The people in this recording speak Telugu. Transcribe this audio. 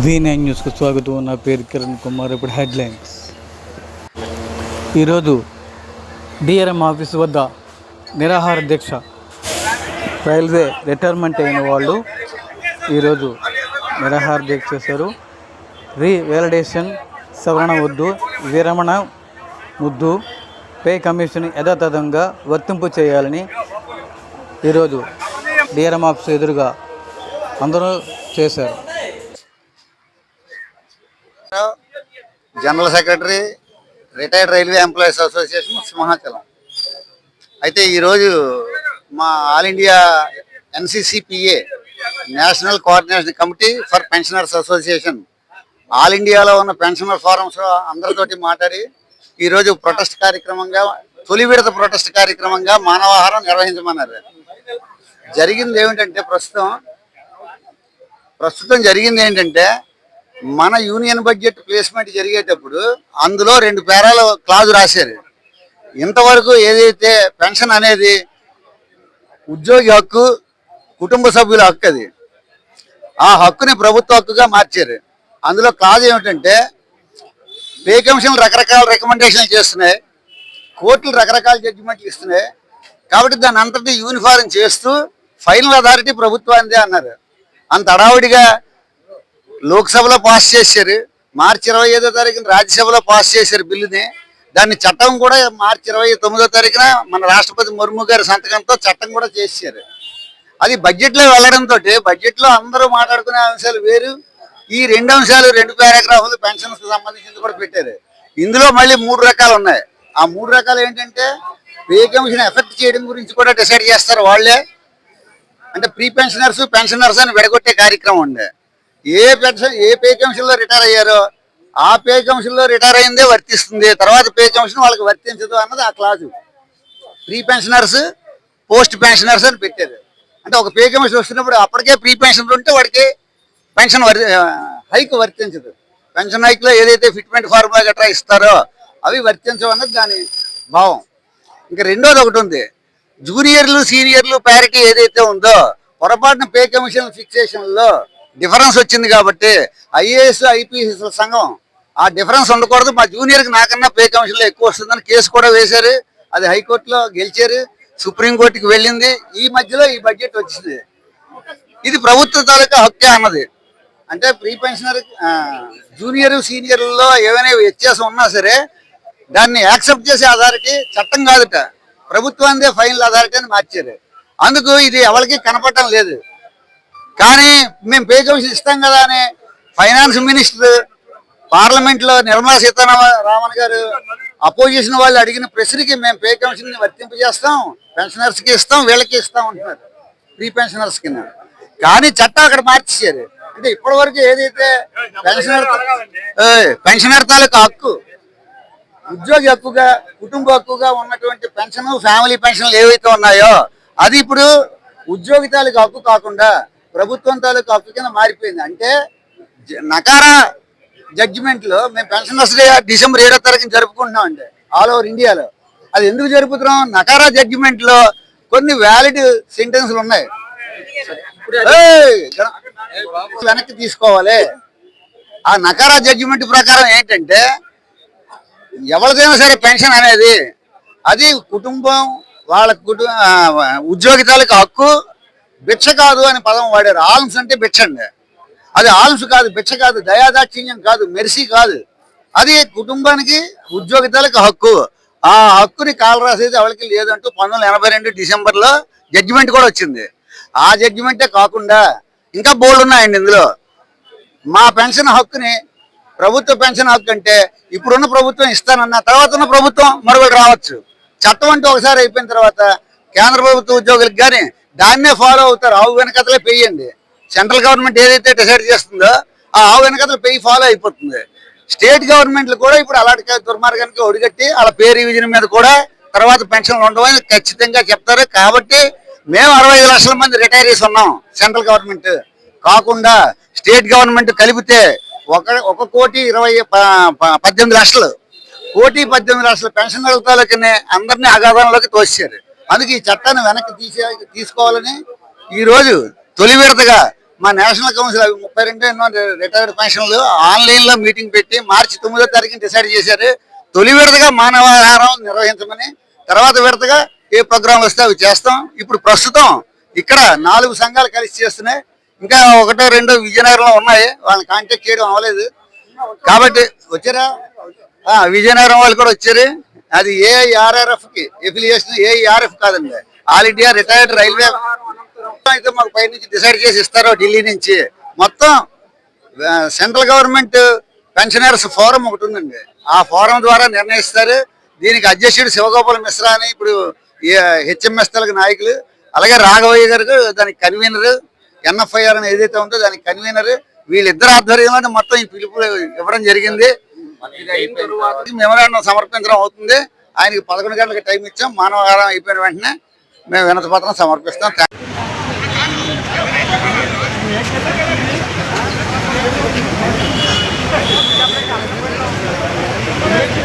V9 న్యూస్కు స్వాగతం. నా పేరు కిరణ్ కుమార్. ఇప్పుడు హెడ్లైన్స్. ఈరోజు డిఆర్ఎం ఆఫీస్ వద్ద నిరాహార దీక్ష. రైల్వే రిటైర్మెంట్ అయిన వాళ్ళు ఈరోజు నిరాహార దీక్ష చేశారు. రీవాలిడేషన్ సవరణ వద్దు, విరమణ ముద్దు, పే కమిషన్ యథాతథంగా వర్తింపు చేయాలని ఈరోజు డిఆర్ఎం ఆఫీస్ ఎదురుగా అందరూ చేశారు. General secretary, retired railway employees association, Simhachalam. అయితే ఈరోజు మా all India NCCPA national coordination committee for pensioners association all ఇండియాలో ఉన్న పెన్షనర్ ఫోరమ్స్ అందరితోటి మాట్లాడి ఈరోజు ప్రొటెస్ట్ కార్యక్రమంగా, తొలి విడత ప్రొటెస్ట్ కార్యక్రమంగా మానవాహారం నిర్వహించమన్నారు. జరిగింది ఏమిటంటే ప్రస్తుతం జరిగింది ఏంటంటే, మన యూనియన్ బడ్జెట్ ప్లేస్మెంట్ జరిగేటప్పుడు అందులో 2 పేరాల క్లాజు రాశారు. ఇంతవరకు ఏదైతే పెన్షన్ అనేది ఉద్యోగి హక్కు, కుటుంబ సభ్యుల హక్కు, అది ఆ హక్కుని ప్రభుత్వ హక్కుగా మార్చారు. అందులో క్లాజ్ ఏమిటంటే, పే కమిషన్లు రకరకాల రికమెండేషన్లు చేస్తున్నాయి, కోర్టులు రకరకాల జడ్జిమెంట్లు ఇస్తున్నాయి, కాబట్టి దాన్ని అంతటి యూనిఫారం చేస్తూ ఫైనల్ అథారిటీ ప్రభుత్వానిదే అన్నారు. అంత హడావుడిగా లోక్సభలో పాస్ చేశారు. మార్చి 25వ తారీఖున రాజ్యసభలో పాస్ చేశారు బిల్లుని. దాన్ని చట్టం కూడా మార్చి 29వ తారీఖున మన రాష్ట్రపతి ముర్ము గారి సంతకంతో చట్టం కూడా చేశారు. అది బడ్జెట్లో వెళ్ళడంతో బడ్జెట్లో అందరూ మాట్లాడుకునే అంశాలు వేరు, ఈ 2 అంశాలు 2 పారాగ్రాఫ్లు పెన్షన్స్కి సంబంధించింది కూడా పెట్టారు. ఇందులో మళ్ళీ 3 రకాలు ఉన్నాయి. ఆ 3 రకాలు ఏంటంటే, పే కమిషన్ ఎఫెక్ట్ చేయడం గురించి కూడా డిసైడ్ చేస్తారు వాళ్ళే. అంటే ప్రీ పెన్షనర్స్, పెన్షనర్స్ అని విడగొట్టే కార్యక్రమం ఉంది. ఏ పే కమిషన్లో రిటైర్ అయ్యారో ఆ పే కమిషన్లో రిటైర్ అయిందే వర్తిస్తుంది, తర్వాత పే కమిషన్ వాళ్ళకి వర్తించదు అన్నది ఆ clause. Pre pensioners, post pensioners అని పెట్టారు. అంటే ఒక పే కమిషన్ వస్తున్నప్పుడు అప్పటికే ప్రీ పెన్షనర్ ఉంటే వాడికి పెన్షన్ హైక్ వర్తించదు. పెన్షన్ హైక్లో ఏదైతే ఫిట్మెంట్ ఫార్ములా గట్రా ఇస్తారో అవి వర్తించవు అన్నది దాని భావం. ఇంకా రెండోది ఒకటి ఉంది, జూనియర్లు సీనియర్లు ప్యారిటీ ఏదైతే ఉందో పొరపాటున పే కమిషన్ ఫిక్సేషన్లో డిఫరెన్స్ వచ్చింది కాబట్టి IAS IPS సంఘం ఆ డిఫరెన్స్ ఉండకూడదు, మా జూనియర్కి నాకన్నా పే కమిషన్లో ఎక్కువ వస్తుందని కేసు కూడా వేశారు. అది హైకోర్టులో గెలిచారు, సుప్రీంకోర్టుకి వెళ్ళింది. ఈ మధ్యలో ఈ బడ్జెట్ వచ్చింది. ఇది ప్రభుత్వ తాలూకా హక్కే అన్నది. అంటే ప్రీ పెన్షనర్, జూనియర్ సీనియర్లలో ఏమైనా వ్యత్యాసం ఉన్నా సరే దాన్ని యాక్సెప్ట్ చేసే అథారిటీ చట్టం కాదుట, ప్రభుత్వానిదే ఫైనల్ అథారిటీ అని మార్చారు. అందుకు ఇది ఎవరికి కనపడటం లేదు. కానీ మేము పే కమిషన్ ఇస్తాం కదా అని ఫైనాన్స్ మినిస్టర్ పార్లమెంట్లో నిర్మలా సీతారామన్ గారు అపోజిషన్ వాళ్ళు అడిగిన ప్రశ్నకి మేము పే కమిషన్ వర్తింపజేస్తాం, పెన్షనర్స్కి ఇస్తాం, వీళ్ళకి ఇస్తాం అంటున్నారు, ప్రీ పెన్షనర్స్ కింద. కానీ చట్టం అక్కడ మార్చేశారు. అంటే ఇప్పటి వరకు ఏదైతే పెన్షనర్ తాలూకా హక్కు, ఉద్యోగి హక్కుగా, కుటుంబ హక్కుగా ఉన్నటువంటి పెన్షన్, ఫ్యామిలీ పెన్షన్లు ఏవైతే ఉన్నాయో అది ఇప్పుడు ఉద్యోగి తాలూకా హక్కు కాకుండా ప్రభుత్వం తాలూకా హక్కు కింద మారిపోయింది. అంటే నకారా జడ్జిమెంట్లో మేము పెన్షనర్స్ డే డిసెంబర్ 7వ తారీఖున జరుపుకుంటున్నాం అండి ఆల్ ఓవర్ ఇండియాలో. అది ఎందుకు జరుపుతున్నాం? నకారా జడ్జిమెంట్లో కొన్ని వ్యాలిడ్ సెంటెన్స్లు ఉన్నాయి, వెనక్కి తీసుకోవాలి. ఆ నకారా జడ్జిమెంట్ ప్రకారం ఏంటంటే, ఎవరిదైనా సరే పెన్షన్ అనేది అది కుటుంబం వాళ్ళ ఉద్యోగి తాలూకా హక్కు, భిక్ష కాదు అని పదం వాడారు. ఆల్మ్స్ అంటే భిక్ష అండి, అది ఆల్మ్స్ కాదు, భిక్ష కాదు, దయాదాక్షిణ్యం కాదు, మెర్సీ కాదు, అది కుటుంబానికి ఉద్యోగి తాలూకా హక్కు. ఆ హక్కుని కాలు రాసేది ఎవరికి లేదంటూ 1982 డిసెంబర్లో జడ్జిమెంట్ కూడా వచ్చింది. ఆ జడ్జిమెంటే కాకుండా ఇంకా బోల్డ్ ఉన్నాయండి ఇందులో. మా పెన్షన్ హక్కుని, ప్రభుత్వ పెన్షన్ హక్కు అంటే ఇప్పుడున్న ప్రభుత్వం ఇస్తానన్న తర్వాత ఉన్న ప్రభుత్వం మరొకటి రావచ్చు. చట్టం అంటే ఒకసారి అయిపోయిన తర్వాత కేంద్ర ప్రభుత్వ ఉద్యోగులకు కానీ దాన్నే ఫాలో అవుతారు. ఆవు వెనకతలే పెయ్యండి. సెంట్రల్ గవర్నమెంట్ ఏదైతే డిసైడ్ చేస్తుందో ఆ ఆవు వెనకతల పెయ్యి ఫాలో అయిపోతుంది. స్టేట్ గవర్నమెంట్లు కూడా ఇప్పుడు అలాంటి దుర్మార్గానికి ఒడిగట్టి వాళ్ళ పే రివిజన్ మీద కూడా తర్వాత పెన్షన్లు ఉండవని ఖచ్చితంగా చెప్తారు. కాబట్టి మేము 65 లక్షల మంది రిటైరీస్ ఉన్నాం. సెంట్రల్ గవర్నమెంట్ కాకుండా స్టేట్ గవర్నమెంట్ కలిపితే 1,18 లక్షలు, 1,18 లక్షల పెన్షనర్లకి అందరినీ అగాధంలోకి తోసారు. అందుకే ఈ చట్టాన్ని వెనక్కి తీసుకోవాలని ఈరోజు తొలి విడతగా మా నేషనల్ కౌన్సిల్ అవి 32 ఎన్నో రిటైర్డ్ పెన్షన్లు ఆన్లైన్ లో మీటింగ్ పెట్టి మార్చి 9వ తారీఖున డిసైడ్ చేశారు. తొలి విడతగా మానవాహారం నిర్వహించమని, తర్వాత విడతగా ఏ ప్రోగ్రాం వస్తే అవి చేస్తాం. ఇప్పుడు ప్రస్తుతం ఇక్కడ 4 సంఘాలు కలిసి చేస్తున్నాయి. ఇంకా 1, 2 విజయనగరంలో ఉన్నాయి, వాళ్ళని కాంటాక్ట్ చేయడం అవ్వలేదు. కాబట్టి వచ్చారా, విజయనగరం వాళ్ళు కూడా వచ్చారు. అది ఏఐఆర్ఆర్ఎఫ్ కి ఎఫిలియేషన్, ఏఐఆర్ఎఫ్ కాదండి, ఆల్ ఇండియా రిటైర్డ్ రైల్వే. అయితే మాకు పై నుంచి డిసైడ్ చేసి ఇస్తారో ఢిల్లీ నుంచి. మొత్తం సెంట్రల్ గవర్నమెంట్ పెన్షనర్స్ ఫోరం ఒకటి ఉందండి, ఆ ఫోరం ద్వారా నిర్ణయిస్తారు. దీనికి అధ్యక్షుడు శివగోపాల్ మిశ్రా అని ఇప్పుడు హెచ్ఎంఎస్ఎల్కి నాయకులు, అలాగే రాఘవయ్య గారు దానికి కన్వీనర్, ఎన్ఎఫ్ఐఆర్ అని ఏదైతే ఉందో దానికి కన్వీనర్, వీళ్ళిద్దరు ఆధ్వర్యంలో మొత్తం ఈ పిలుపు ఇవ్వడం జరిగింది. మెమరాండం సమర్పించడం అవుతుంది. ఆయనకి 11 గంటలకు టైం ఇచ్చాం. మానవాహారం అయిపోయిన వెంటనే మేము వినతి పత్రం సమర్పిస్తాం. Thank you.